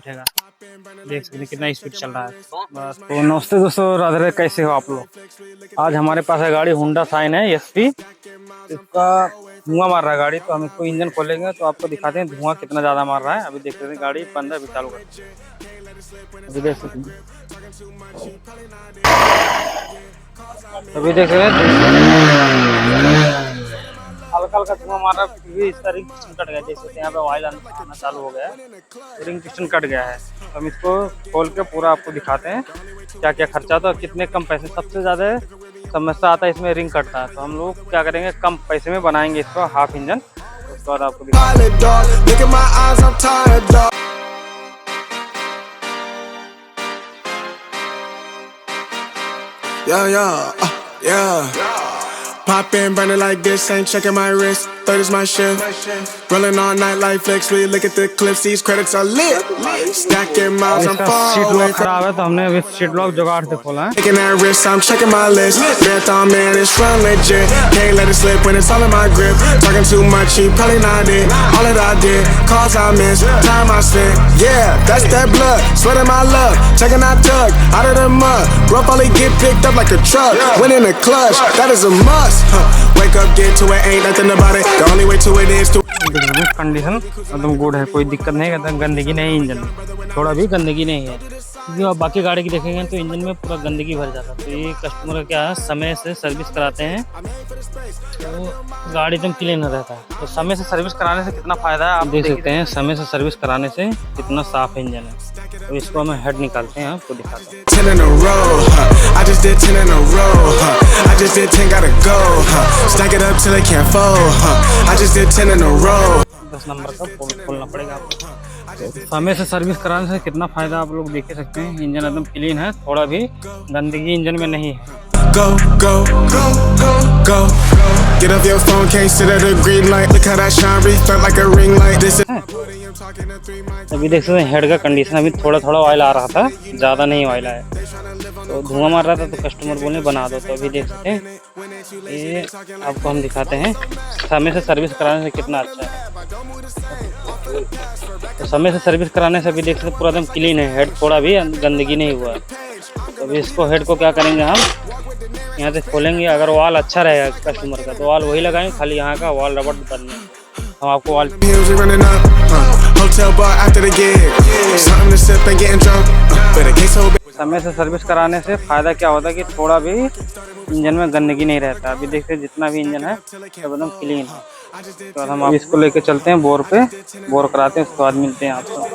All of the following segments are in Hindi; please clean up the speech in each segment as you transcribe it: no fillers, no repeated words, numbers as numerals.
उठेगा। देख सकते हैं कितना स्पीड चल रहा है। बस तो नमस्ते दोस्तों, राधे राधे, कैसे हो आप लोग। आज हमारे पास है गाड़ी होंडा शाइन है एसपी। इसका धुआं मार रहा है गाड़ी, तो हम इसको इंजन खोलेंगे तो आपको दिखाते हैं धुआं कितना ज़्यादा मार रहा है। अभी देख सकते हैं गाड़ी बंद है, अभी चालू कर, अभी देख सकते हैं, अभी देख रहे हैं हल्का हल्का धुआं मार रहा है, फिर भी इसका रिंग पिस्टन कट गया। जैसे यहाँ पे ऑयल आना चालू हो गया है, रिंग पिस्टन कट गया है। तो हम इसको खोल के पूरा आपको दिखाते हैं क्या क्या खर्चा था, कितने कम पैसे। सबसे ज़्यादा समस्या आता है इसमें रिंग कटता है, तो हम लोग क्या करेंगे कम पैसे में बनाएंगे इसको हाफ इंजन। उसके बाद आपको Pop in, burning like this, ain't checking my wrist. Third is my shift. Rolling all night like flex. We look at the clips, these credits are lit. Stacking miles, I'm far away from. खराब है तो हमने अभी सीट लॉक जुगाड़ से खोला है। Taking that risk, I'm checking my list. Marathon man, it's run legit. Can't let it slip when it's all in my grip. Talking too much, he probably not it. All that I did, calls I missed, time I spent. Yeah, that's that blood, sweating my love. Checking out tug, out of the mud. Bro, probably get picked up like a truck. Win in the clutch, that is a must. Wake up, get to it, ain't nothing about it. The only way to it is to. Condition एकदम गुड है, कोई दिक्कत नहीं है, गंदगी नहीं इंजन में, थोड़ा भी गंदगी नहीं है। क्योंकि आप बाकी गाड़ी की देखेंगे तो इंजन में पूरा गंदगी भर जाता है। तो ये कस्टमर का क्या है, समय से सर्विस कराते हैं तो गाड़ी एकदम क्लीन रहता है। तो समय से सर्विस कराने से कितना फ़ायदा है आप देख सकते हैं। समय से सर्विस कराने से कितना साफ इंजन है। तो इसको हमें हेड निकालते हैं, आपको दिखाते हैं। 10 in a row, I just did 10 in a row, I just did 10, gotta go, stack it up till it can't fold, I just did 10 in a row। 10 number का खोलना पड़ेगा आपको। तो समय से सर्विस कराने से कितना फ़ायदा आप लोग देख सकते हैं। इंजन एकदम क्लीन है, थोड़ा भी गंदगी इंजन में नहीं है। Go, go, go, go, go. Get off your phone, can't sit at a green light. Look how that shine reflect like a ring light. This is अभी देख सकते हैं हेड का कंडीशन, अभी थोड़ा थोड़ा ऑयल आ रहा था, ज़्यादा नहीं ऑयल आया। तो धुआं मार रहा था तो कस्टमर बोले बना दो। तो अभी देख सकते हैं ये आपको हम दिखाते हैं समय से सर्विस कराने से कितना अच्छा है। तो समय से सर्विस कराने से अभी देख सकते पूरा एकदम क्लीन है, हेड थोड़ा भी गंदगी नहीं हुआ है। तो अभी इसको हेड को क्या करेंगे हम यहाँ से खोलेंगे। अगर वॉल अच्छा रहेगा कस्टमर का तो वॉल वही लगाएंगे, खाली यहाँ का वॉल रबड़ बदलना है। हम आपको वॉल समय से सर्विस कराने से फ़ायदा क्या होता है कि थोड़ा भी इंजन में गंदगी नहीं रहता। अभी देखते हैं जितना भी इंजन है सब एकदम क्लीन है। तो हम इसको लेके चलते हैं बोर पे, बोर कराते हैं, उसके बाद मिलते हैं आपको।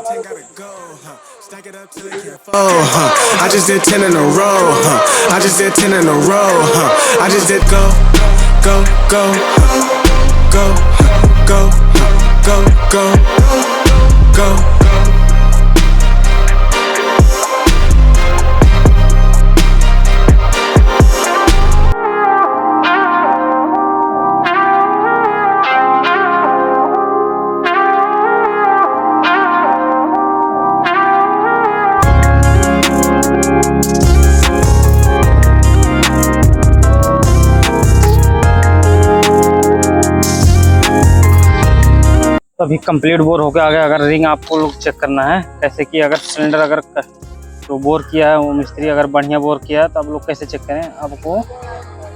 I just did 10 in a row, I just did 10 in a row, I just did go, go, go, go, go, go, go, go. तो अभी कंप्लीट बोर हो गया। अगर रिंग आपको लोग चेक करना है कैसे कि अगर सिलेंडर अगर तो बोर किया है वो मिस्त्री अगर बढ़िया बोर किया है तो आप लोग कैसे चेक करें। आपको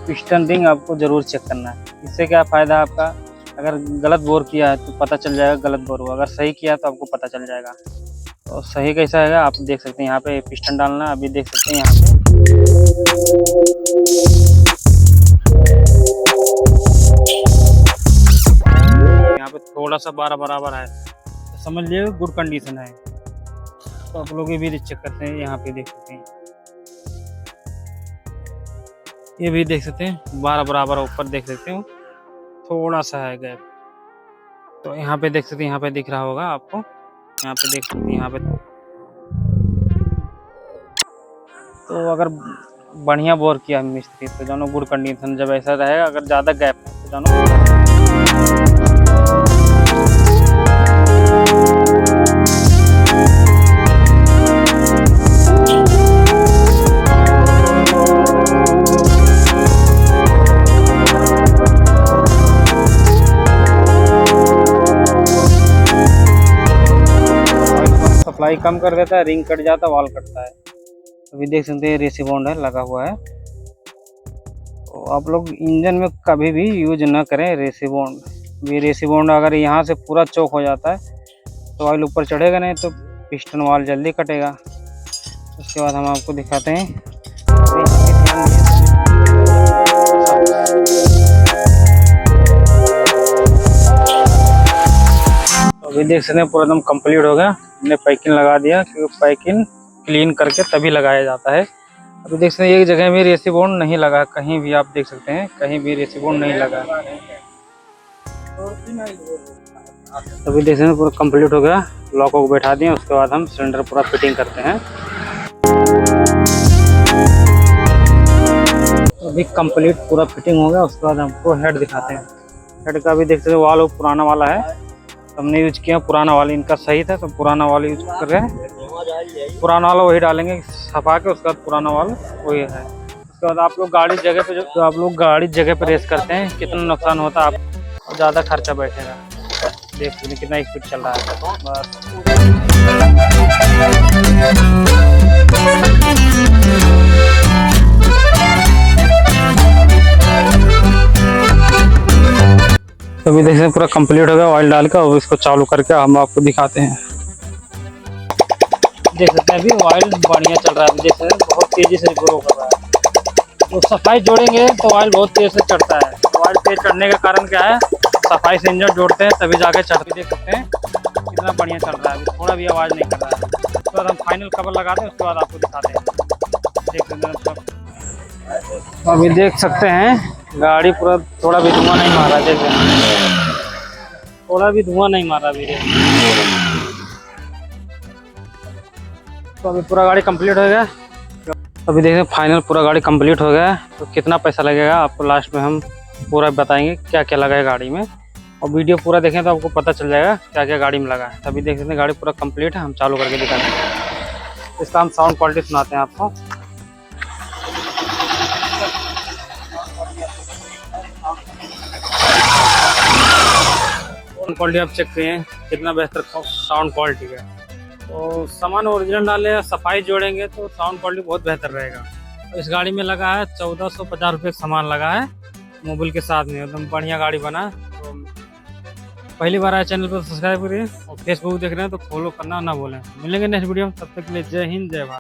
पिस्टन रिंग आपको ज़रूर चेक करना है। इससे क्या फ़ायदा है आपका, अगर गलत बोर किया है तो पता चल जाएगा गलत बोर हुआ, अगर सही किया तो आपको पता चल जाएगा। तो सही कैसा है आप देख सकते हैं, यहाँ पे पिस्टन डालना है। अभी देख सकते हैं यहाँ पे थोड़ा सा 12 बराबर है तो समझ लीजिए गुड कंडीशन है। तो आप लोग ये भी चेक करते हैं, यहाँ पे देख सकते हैं, ये भी देख सकते हैं 12 बराबर ऊपर देख सकते हो, थोड़ा सा है गैप। तो यहाँ पे देख सकते हैं, यहाँ पे दिख रहा होगा आपको, यहाँ पे देख सकते हैं यहाँ पे। तो अगर बढ़िया बोर किया मिस्त्री तो जानो गुड कंडीशन। जब ऐसा रहेगा अगर ज़्यादा गैप है तो जानो सप्लाई कम कर देता है, रिंग कट जाता है, वाल कटता है। अभी देख सकते हैं रेसी बॉन्ड है लगा हुआ है। तो आप लोग इंजन में कभी भी यूज ना करें रेसी बॉन्ड। ये रेसी बॉन्ड अगर यहाँ से पूरा चौक हो जाता है तो ऑयल ऊपर चढ़ेगा नहीं, तो पिस्टन वाल जल्दी कटेगा। उसके बाद हम आपको दिखाते हैं। अभी देख सकते हैं पूरा एकदम कंप्लीट हो गया। हमने पैकिंग लगा दिया, क्योंकि पैकिंग क्लीन करके तभी लगाया जाता है। अभी देख सकते हैं एक जगह में रेसी बॉन्ड नहीं लगा, कहीं भी आप देख सकते हैं कहीं भी रेसी बॉन्ड नहीं लगा। अभी देख सकते हैं पूरा कंप्लीट हो गया, लॉक को बैठा दिए। उसके बाद हम सिलेंडर पूरा फिटिंग करते हैं। अभी कंप्लीट पूरा फिटिंग हो गया। उसके बाद हमको हेड दिखाते हैं। हेड का भी देख सकते हैं वाल पुराना वाला है, हमने यूज किया पुराना वाला। इनका सही था तो पुराना वाला यूज कर रहे हैं। पुराना वाला वही डालेंगे सफा के, उसके बाद पुराना वाला वही है। उसके बाद आप लोग गाड़ी जगह पे जो आप लोग गाड़ी जगह पे रेस करते हैं, कितना नुकसान होता है, आप ज़्यादा खर्चा बैठेगा। देख सकते कितना स्पीड चल रहा है बस। अभी देखते हैं पूरा कंप्लीट हो गया ऑयल डाल कर। और इसको चालू करके हम आपको दिखाते हैं। देख सकते हैं अभी ऑयल बढ़िया चल रहा है। अभी देख सकते हैं बहुत तेजी से ग्रो कर रहा है। तो सफाई जोड़ेंगे तो ऑयल बहुत तेज से चढ़ता है। तो ऑयल तेज चढ़ने का कारण क्या है, सफाई से इंजन जोड़ते हैं तभी जाके चढ़ते। देख सकते हैं कितना बढ़िया चल रहा है, अभी थोड़ा भी आवाज़ नहीं कर रहा है। उसके बाद हम फाइनल कवर लगाते हैं, उसके बाद आपको दिखाते हैं। देख सकते हैं तो अभी देख सकते हैं गाड़ी पूरा थोड़ा भी धुआं नहीं मारा। देख रहे हैं थोड़ा भी धुआं नहीं मारा अभी। तो अभी पूरा गाड़ी कंप्लीट हो गया। अभी देखते हैं फाइनल पूरा गाड़ी कंप्लीट हो गया। तो कितना पैसा लगेगा आपको लास्ट में हम पूरा बताएंगे, क्या क्या लगा है गाड़ी में। और वीडियो पूरा देखें तो आपको पता चल जाएगा क्या क्या गाड़ी में लगा है। अभी देख सकते हैं गाड़ी पूरा कंप्लीट है, हम चालू करके दिखाते हैं। इसका हम साउंड क्वालिटी सुनाते हैं आपको। साउंड क्वालिटी आप चेक करें कितना बेहतर साउंड क्वालिटी है। तो सामान ओरिजिनल डालें, सफाई जोड़ेंगे तो साउंड क्वालिटी बहुत बेहतर रहेगा। तो इस गाड़ी में लगा है 1450 रुपये सामान लगा है मोबिल के साथ में। एकदम बढ़िया गाड़ी बना। तो पहली बार आए चैनल पर सब्सक्राइब करिए और फेसबुक देख रहे हैं तो फॉलो करना ना भूलें। मिलेंगे नेक्स्ट वीडियो में, तब तक के लिए जय हिंद जय भारत।